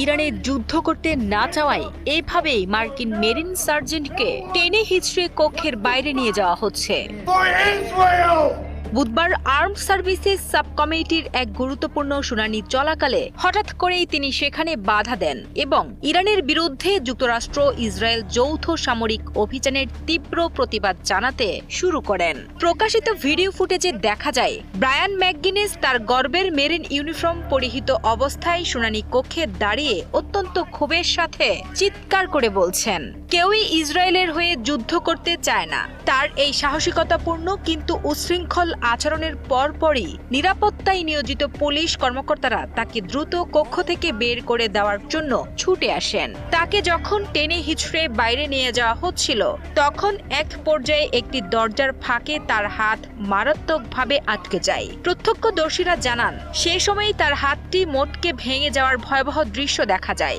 ইরানে যুদ্ধ করতে না চাওয়ায় এভাবেই মার্কিন মেরিন সার্জেন্টকে টেনে হিচড়ে কক্ষের বাইরে নিয়ে যাওয়া হচ্ছে। বুধবার আর্মড সার্ভিসেস সাব কমিটির এক গুরুত্বপূর্ণ শুনানি চলাকালে হঠাৎ করেই তিনি সেখানে বাধা দেন এবং ইরানের বিরুদ্ধে যুক্তরাষ্ট্র ইসরায়েল যৌথ সামরিক অভিযানের তীব্র প্রতিবাদ জানাতে শুরু করেন। প্রকাশিত ভিডিও ফুটেজে দেখা যায় ব্রায়ান ম্যাকগিনেস তার গর্বের মেরিন ইউনিফর্ম পরিহিত অবস্থায় শুনানি কক্ষে দাঁড়িয়ে অত্যন্ত ক্ষোভের সাথে চিৎকার করে বলছেন, কেউই ইসরায়েলের হয়ে যুদ্ধ করতে চায় না। তার এই সাহসিকতাপূর্ণ কিন্তু উচ্ছৃঙ্খল আচরণের পরপরই নিরাপত্তায় নিয়োজিত পুলিশ কর্মকর্তারা তাকে দ্রুত কক্ষ থেকে বের করে দেওয়ার জন্য ছুটে আসেন। তাকে যখন টেনে হিচড়ে বাইরে নিয়ে যাওয়া হচ্ছিল তখন এক পর্যায়ে একটি দরজার ফাঁকে তার হাত মারাত্মকভাবে আটকে যায়। প্রত্যক্ষদর্শীরা জানান সে সময়ই তার হাতটি মোটকে ভেঙে যাওয়ার ভয়াবহ দৃশ্য দেখা যায়।